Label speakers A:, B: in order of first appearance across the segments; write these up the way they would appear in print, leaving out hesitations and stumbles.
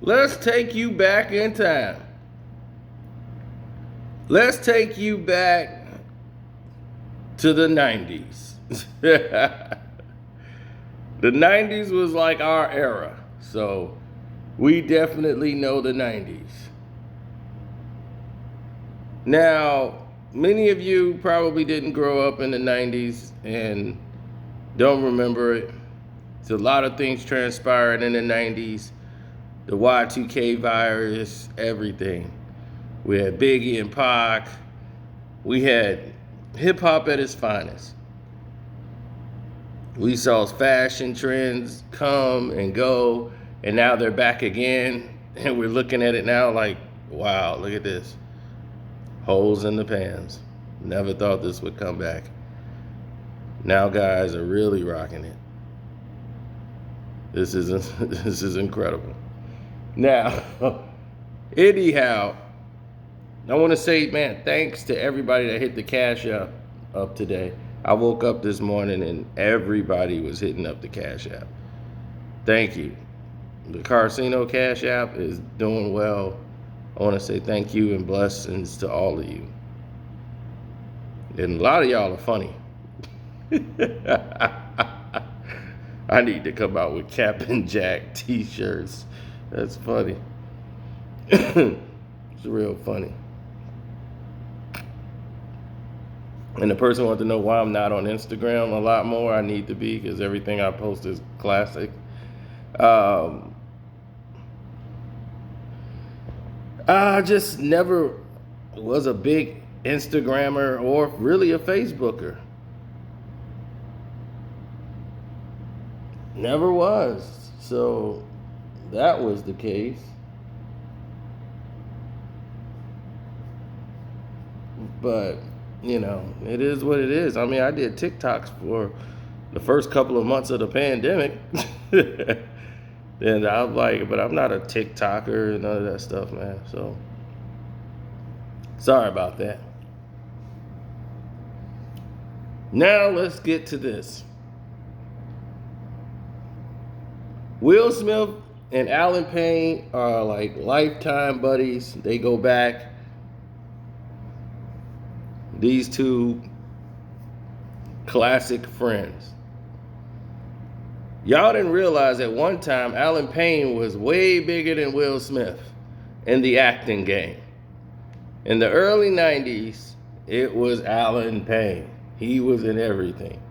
A: Let's take you back in time. Let's take you back to the 90s. The 90s was like our era. So we definitely know the 90s. Now, many of you probably didn't grow up in the 90s and don't remember it. So a lot of things transpired in the 90s. The Y2K virus, everything. We had Biggie and Pac. We had hip hop at its finest. We saw fashion trends come and go, and now they're back again. And we're looking at it now like, wow, look at this. Holes in the pants. Never thought this would come back. Now guys are really rocking it. This is incredible. Now, anyhow, I want to say, man, thanks to everybody that hit the cash up today. I woke up this morning and everybody was hitting up the Cash App. Thank you. The Carcino Cash App is doing well. I want to say thank you and blessings to all of you. And a lot of y'all are funny. I need to come out with Cap and Jack t-shirts. That's funny. It's real funny. And the person wants to know why I'm not on Instagram a lot more. I need to be, because everything I post is classic. I just never was a big Instagrammer or really a Facebooker. Never was. So that was the case. But, you know, it is what it is. I mean, I did TikToks for the first couple of months of the pandemic. And I was like, but I'm not a TikToker and none of that stuff, man. So, sorry about that. Now, let's get to this. Will Smith and Alan Payne are like lifetime buddies. They go back. These two classic friends. Y'all didn't realize at one time Alan Payne was way bigger than Will Smith in the acting game. In the early 90s, it was Alan Payne. He was in everything.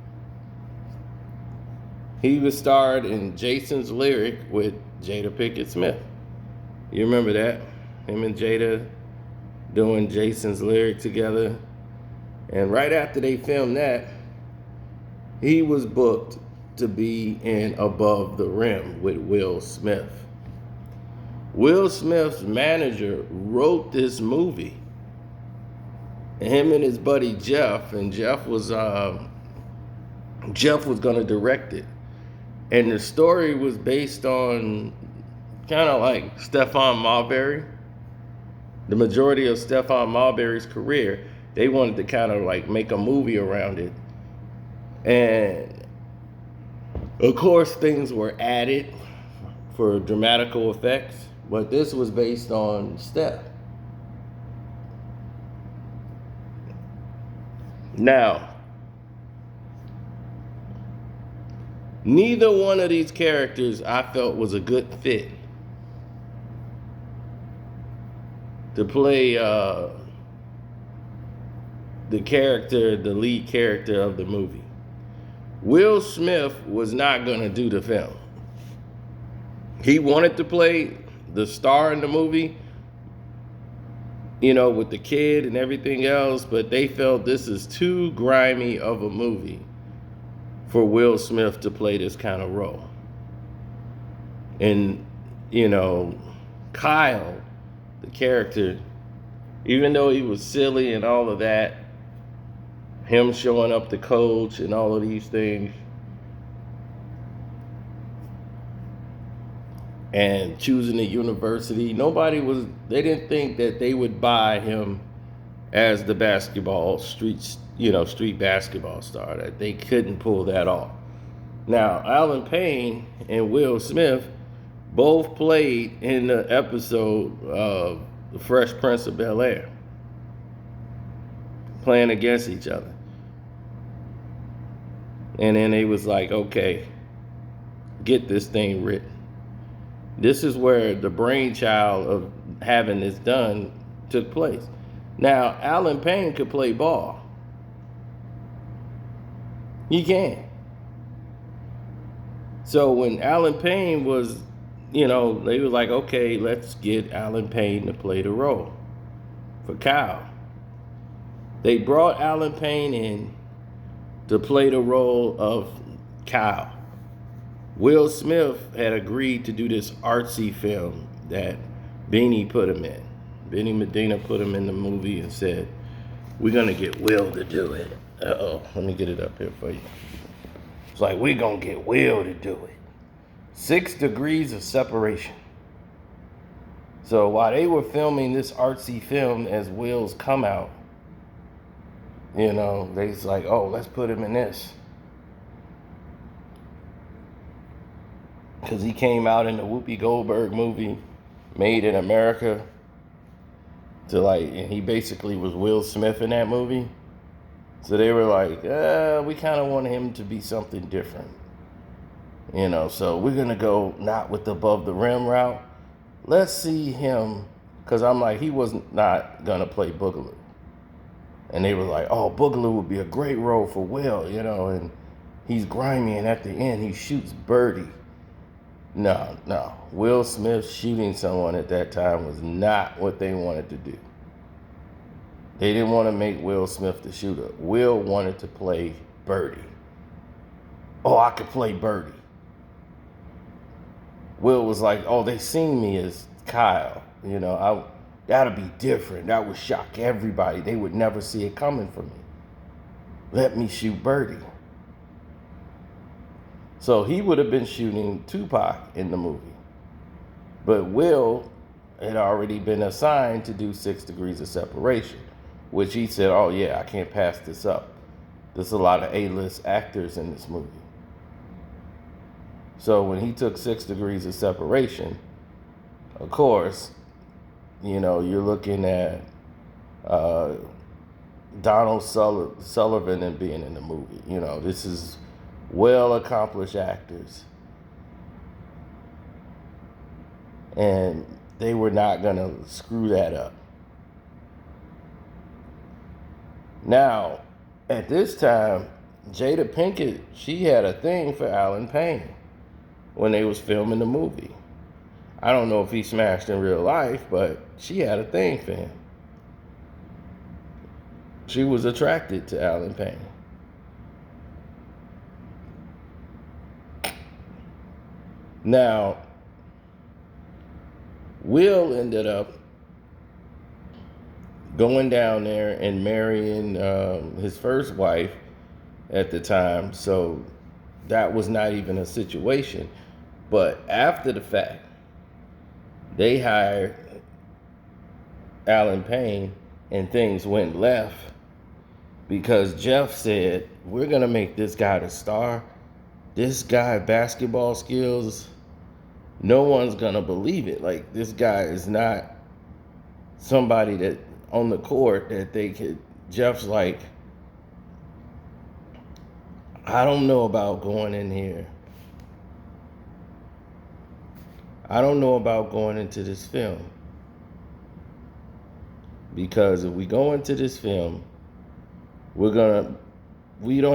A: He was starred in Jason's Lyric with Jada Pinkett Smith. You remember that? Him and Jada doing Jason's Lyric together. And right after they filmed that, he was booked to be in Above the Rim with Will Smith. Will Smith's manager wrote this movie. Him and his buddy Jeff, and Jeff was going to direct it. And the story was based on kind of like Stephon Marbury. The majority of Stephon Marbury's career, they wanted to kind of like make a movie around it. And of course, things were added for dramatical effects, but this was based on Steph. Now, neither one of these characters I felt was a good fit to play the lead character of the movie. Will Smith was not going to do the film. He wanted to play the star in the movie, you know, with the kid and everything else, but they felt this is too grimy of a movie for Will Smith to play this kind of role. And, you know, Kyle, the character, even though he was silly and all of that, him showing up to coach and all of these things, and choosing a university, they didn't think that they would buy him as the street basketball star, that they couldn't pull that off. Now, Alan Payne and Will Smith both played in the episode of The Fresh Prince of Bel-Air, playing against each other. And then they was like, okay, get this thing written. This is where the brainchild of having this done took place. Now, Alan Payne could play ball. He can. So when Alan Payne was, they were like, okay, let's get Alan Payne to play the role for Kyle. They brought Alan Payne in to play the role of Kyle. Will Smith had agreed to do this artsy film that Beanie put him in. Benny Medina put him in the movie and said, we're going to get Will to do it. Let me get it up here for you. It's like, we're going to get Will to do it. 6 Degrees of Separation. So while they were filming this artsy film as Will's come out, they was like, oh, let's put him in this. Because he came out in the Whoopi Goldberg movie, Made in America. And he basically was Will Smith in that movie. So they were like, we kind of want him to be something different. So we're going to go not with the above the rim route. Let's see him, because I'm like, he was not going to play Boogaloo. And they were like, oh, Boogaloo would be a great role for Will, and he's grimy, and at the end he shoots Birdie. No. Will Smith shooting someone at that time was not what they wanted to do. They didn't want to make Will Smith the shooter. Will wanted to play Birdie. Oh, I could play Birdie. Will was like, oh, they seen me as Kyle. That'll be different. That would shock everybody. They would never see it coming from me. Let me shoot Birdie. So he would have been shooting Tupac in the movie. But Will had already been assigned to do 6 Degrees of Separation, which he said, oh yeah, I can't pass this up. There's a lot of A-list actors in this movie. So when he took 6 Degrees of Separation, of course, you're looking at Donald Sullivan and being in the movie. This is well-accomplished actors. And they were not going to screw that up. Now, at this time, Jada Pinkett, she had a thing for Alan Payne when they was filming the movie. I don't know if he smashed in real life, but she had a thing for him. She was attracted to Alan Payne. Now, Will ended up going down there and marrying his first wife at the time, so that was not even a situation. But after the fact, they hired Alan Payne and things went left because Jeff said, we're going to make this guy the star. This guy, basketball skills, no one's going to believe it. Like, this guy is not somebody that on the court that they could. Jeff's like, I don't know about going in here. I don't know about going into this film. Because if we go into this film, we don't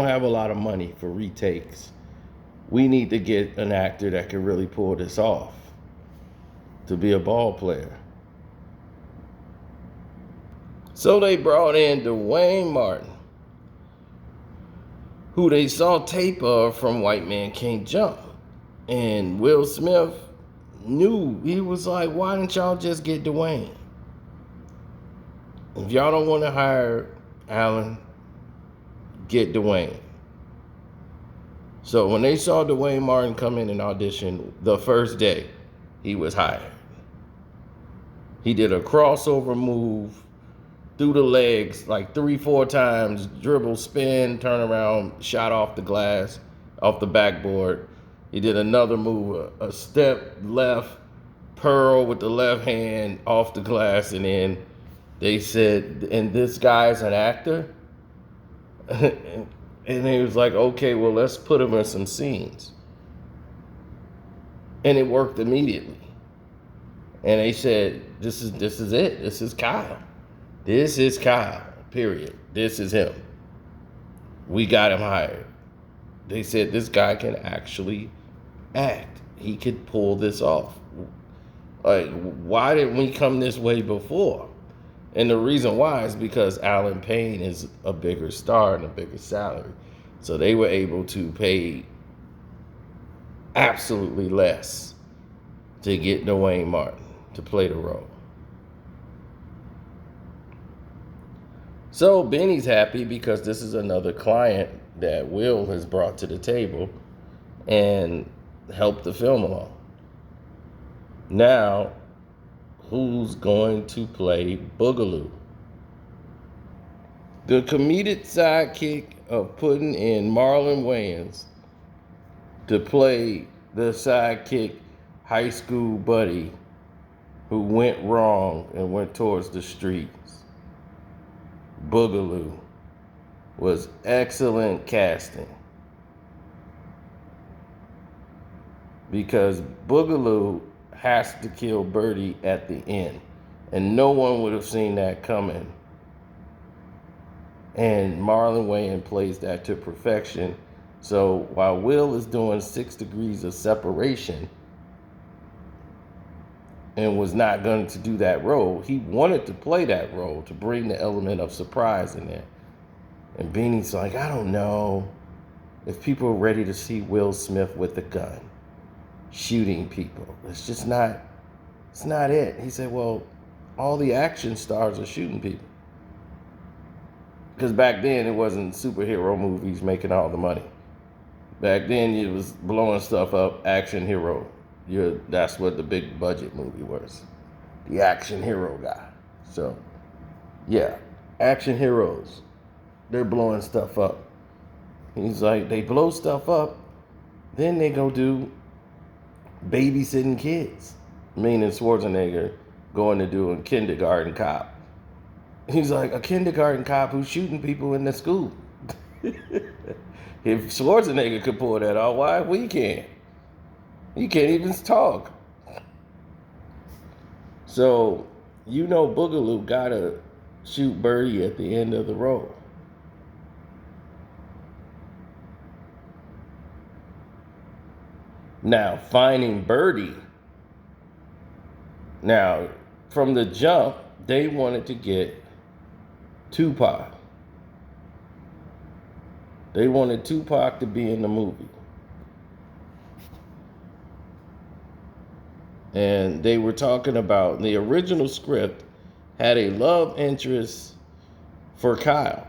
A: have a lot of money for retakes. We need to get an actor that can really pull this off to be a ball player. So they brought in Dwayne Martin, who they saw tape of from White Man Can't Jump. And Will Smith knew. He was like, why didn't y'all just get Dwayne? If y'all don't want to hire Alan, get Dwayne. So when they saw Dwayne Martin come in and audition, the first day, he was hired. He did a crossover move through the legs like 3-4 times, dribble, spin, turn around, shot off the glass, off the backboard, He did another move, a step left, Pearl with the left hand off the glass, and then they said, and this guy's an actor? And he was like, okay, well, let's put him in some scenes. And it worked immediately. And they said, this is it. This is Kyle. This is Kyle, period. This is him. We got him hired. They said this guy can actually act. He could pull this off. Like, why didn't we come this way before? And the reason why is because Alan Payne is a bigger star and a bigger salary. So they were able to pay absolutely less to get Dwayne Martin to play the role. So Benny's happy because this is another client that Will has brought to the table and helped the film along. Now, who's going to play Boogaloo? The comedic sidekick of putting in Marlon Wayans to play the sidekick high school buddy who went wrong and went towards the streets. Boogaloo was excellent casting, because Boogaloo has to kill Birdie at the end, and no one would have seen that coming. And Marlon Wayans plays that to perfection. So while Will is doing 6 Degrees of Separation and was not going to do that role, he wanted to play that role to bring the element of surprise in there. And Beanie's like, I don't know if people are ready to see Will Smith with a gun shooting people. It's just not, it's not it. He said, well, all the action stars are shooting people. Because back then it wasn't superhero movies making all the money. Back then it was blowing stuff up, action hero. That's what the big budget movie was. The action hero guy. So, yeah, action heroes. They're blowing stuff up. He's like, they blow stuff up, then they go do babysitting kids. Meaning Schwarzenegger going to do a kindergarten cop. He's like, a kindergarten cop who's shooting people in the school. If Schwarzenegger could pull that off, why we can't? He can't even talk. So, you know Boogaloo gotta shoot Birdie at the end of the role. Now, finding Birdie. Now, from the jump, they wanted to get Tupac. They wanted Tupac to be in the movie. And they were talking about, the original script had a love interest for Kyle.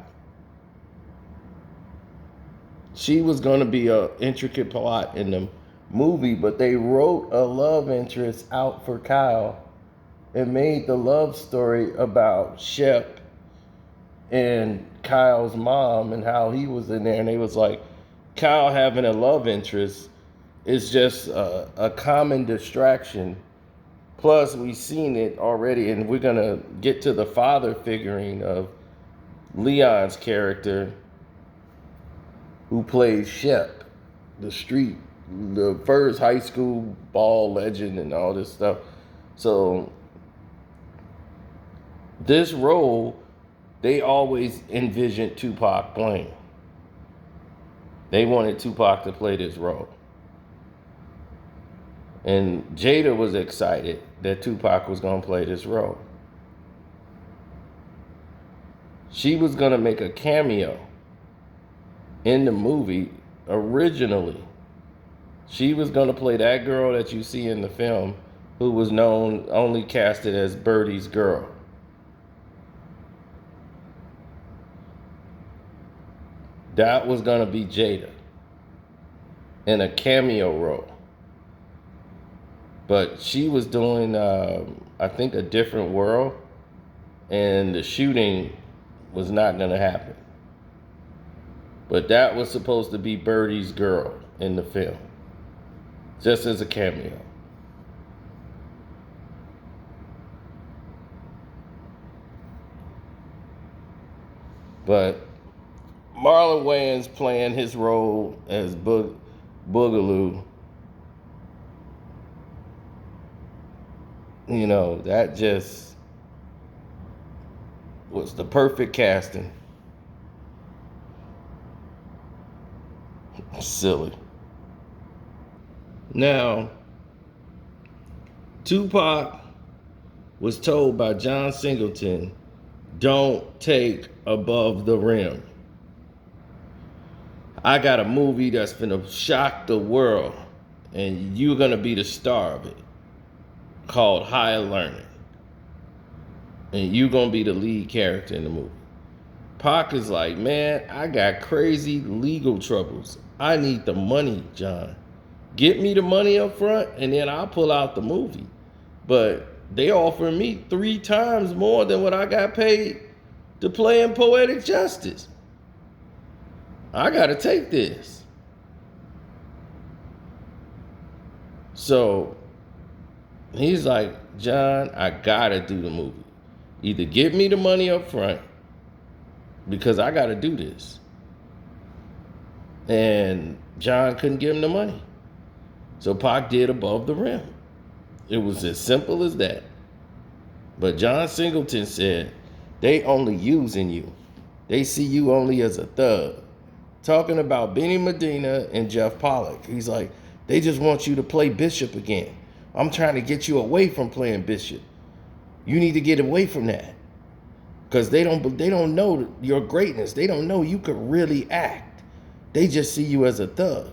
A: She was going to be an intricate plot in the movie, but they wrote a love interest out for Kyle and made the love story about Shep and Kyle's mom and how he was in there. And they was like, Kyle having a love interest is just a common distraction. Plus, we've seen it already, and we're going to get to the father figuring of Leon's character, who plays Shep, the first high school ball legend and all this stuff. So this role, they always envisioned Tupac playing. They wanted Tupac to play this role. And Jada was excited that Tupac was going to play this role. She was going to make a cameo in the movie originally. She was going to play that girl that you see in the film, who was known, only casted as Birdie's girl. That was going to be Jada in a cameo role. But she was doing, I think, A Different World, and the shooting was not going to happen. But that was supposed to be Birdie's girl in the film. just as a cameo. But Marlon Wayans playing his role as Boogaloo, you know, that just was the perfect casting. Silly. Now, Tupac was told by John Singleton, don't take Above the Rim. I got a movie that's gonna shock the world, and you're gonna be the star of it, called Higher Learning. And you're gonna be the lead character in the movie. Pac is like, man, I got crazy legal troubles. I need the money, John. Get me the money up front, and then I'll pull out the movie. But they offering me 3 times more than what I got paid to play in Poetic Justice. I gotta take this. So he's like, John, I gotta do the movie. Either give me the money up front, because I gotta do this. And John couldn't give him the money. So Pac did Above the Rim. It was as simple as that. But John Singleton said, they only using you. They see you only as a thug. Talking about Benny Medina and Jeff Pollock. He's like, they just want you to play Bishop again. I'm trying to get you away from playing Bishop. You need to get away from that. Because they don't know your greatness. They don't know you could really act. They just see you as a thug.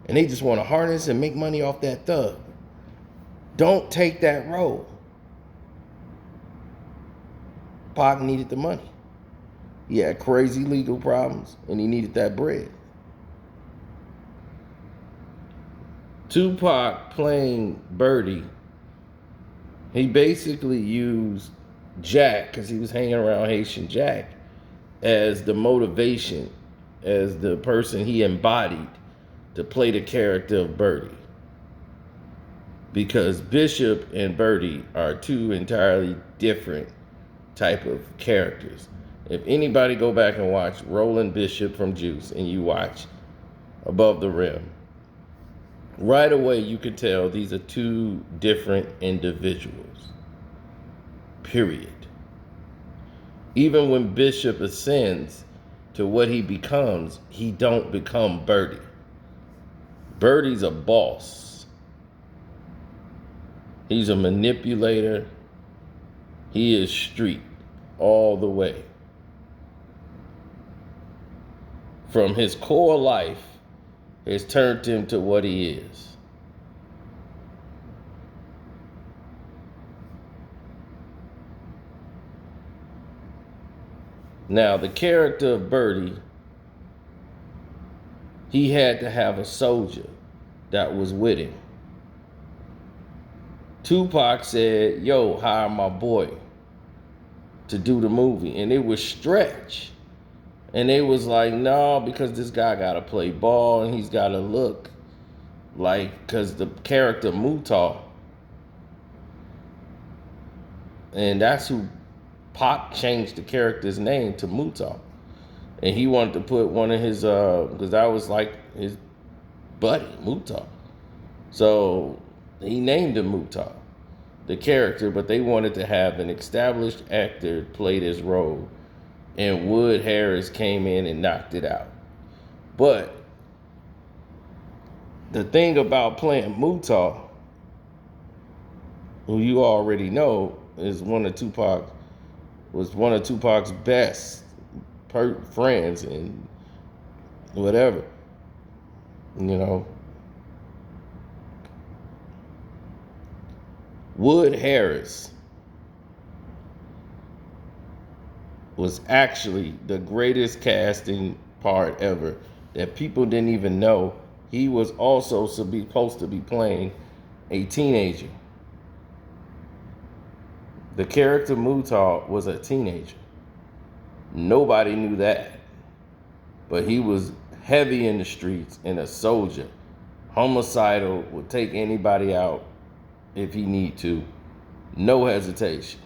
A: And they just want to harness and make money off that thug. Don't take that role. Pac needed the money. He had crazy legal problems, and he needed that bread. Tupac playing Birdie, he basically used Jack, because he was hanging around Haitian Jack, as the motivation, as the person he embodied to play the character of Birdie. Because Bishop and Birdie are 2 entirely different type of characters. If anybody go back and watch Roland Bishop from Juice, and you watch Above the Rim, right away you can tell these are 2 different individuals. Period. Even when Bishop ascends to what he becomes, he don't become Birdie. Birdie's a boss. He's a manipulator. He is street all the way. From his core life has turned him to what he is. Now, the character of Birdie, he had to have a soldier that was with him. Tupac said, yo, hire my boy to do the movie. And it was Stretch. And they was like, no, because this guy got to play ball and he's got to look like, because the character Mutah, and that's who Pac changed the character's name to Mutah. And he wanted to put one of his, because that was like his buddy, Mutah. So he named him Mutah, the character, but they wanted to have an established actor play this role. And Wood Harris came in and knocked it out. But the thing about playing Mutah, who you already know, is one of Tupac's best friends and whatever, you know. Wood Harris was actually the greatest casting part ever that people didn't even know. He was also supposed to be playing a teenager. The character Mutah was a teenager. Nobody knew that. But he was heavy in the streets and a soldier homicidal, will take anybody out if he need to, no hesitation.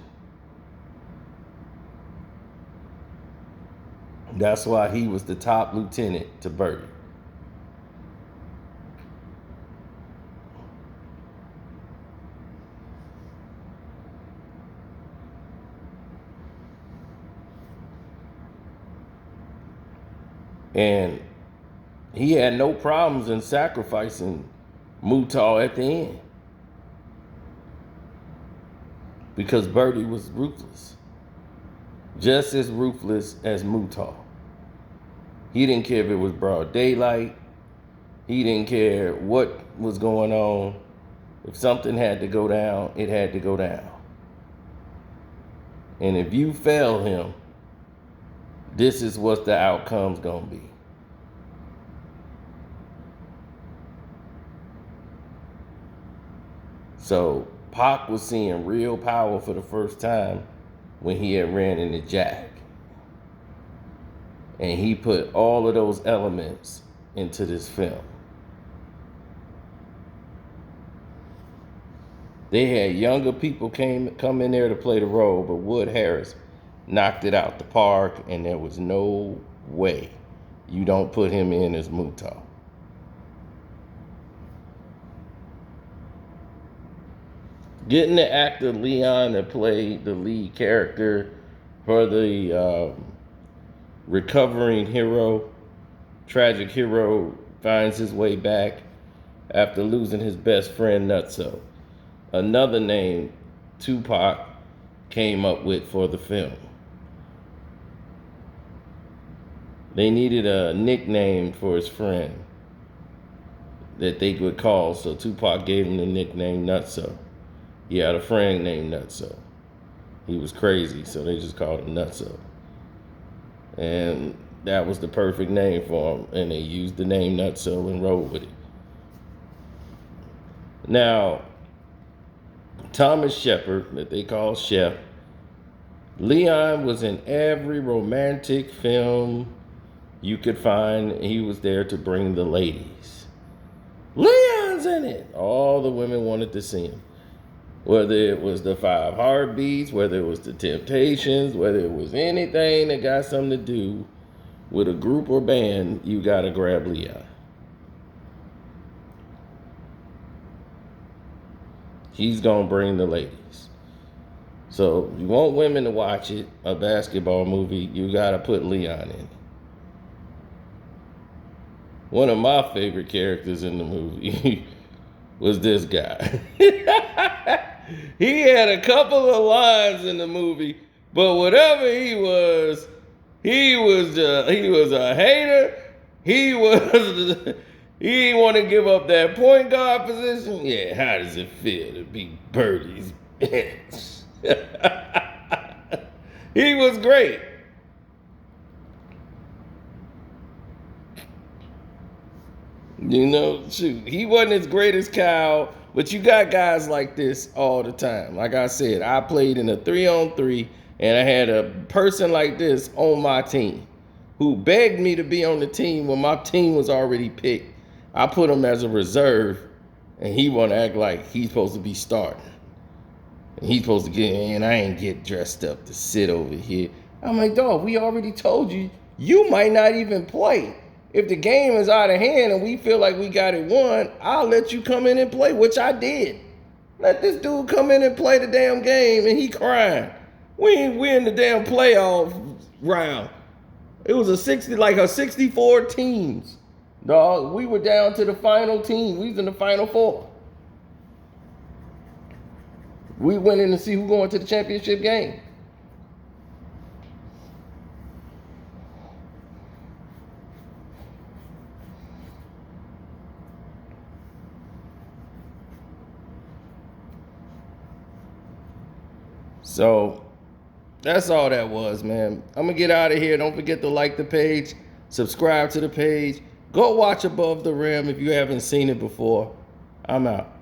A: That's why he was the top lieutenant to Birdie. And he had no problems in sacrificing Murtaugh at the end, because Birdie was ruthless, just as ruthless as Murtaugh. He didn't care if it was broad daylight. He didn't care what was going on. If something had to go down, it had to go down. And if you fail him, this is what the outcome's gonna be. So Pac was seeing real power for the first time when he had ran into Jack. And he put all of those elements into this film. They had younger people come in there to play the role, but Wood Harris knocked it out the park, and there was no way you don't put him in as Murtaugh. Getting the actor Leon to play the lead character for the recovering hero, tragic hero, finds his way back after losing his best friend Nutso. Another name Tupac came up with for the film. They needed a nickname for his friend that they could call, so Tupac gave him the nickname Nutso. He had a friend named Nutso. He was crazy, so they just called him Nutso. And that was the perfect name for him, and they used the name Nutso and rolled with it. Now, Thomas Shepard, that they call Chef, Leon was in every romantic film you could find. He was there to bring the ladies. Leon's in it. All the women wanted to see him. Whether it was the Five Heartbeats, whether it was the Temptations, whether it was anything that got something to do with a group or band, you gotta grab Leon. He's gonna bring the ladies. So you want women to watch it, a basketball movie, you gotta put Leon in it. One of my favorite characters in the movie was this guy. He had a couple of lines in the movie, but whatever he was a hater. He didn't want to give up that point guard position. Yeah, how does it feel to be Birdie's bench? He was great. You know, shoot, he wasn't as great as Kyle, but you got guys like this all the time. Like I said, I played in a 3-on-3, and I had a person like this on my team who begged me to be on the team when my team was already picked. I put him as a reserve, and he want to act like he's supposed to be starting. And he's supposed to get in. I ain't get dressed up to sit over here. I'm like, dog, we already told you, you might not even play. If the game is out of hand and we feel like we got it won, I'll let you come in and play, which I did. Let this dude come in and play the damn game, and he crying. We in the damn playoff round. It was a 64 teams. Dog, we were down to the final team. We was in the final four. We went in to see who going to the championship game. So that's all that was, man. I'm going to get out of here. Don't forget to like the page, subscribe to the page. Go watch Above the Rim if you haven't seen it before. I'm out.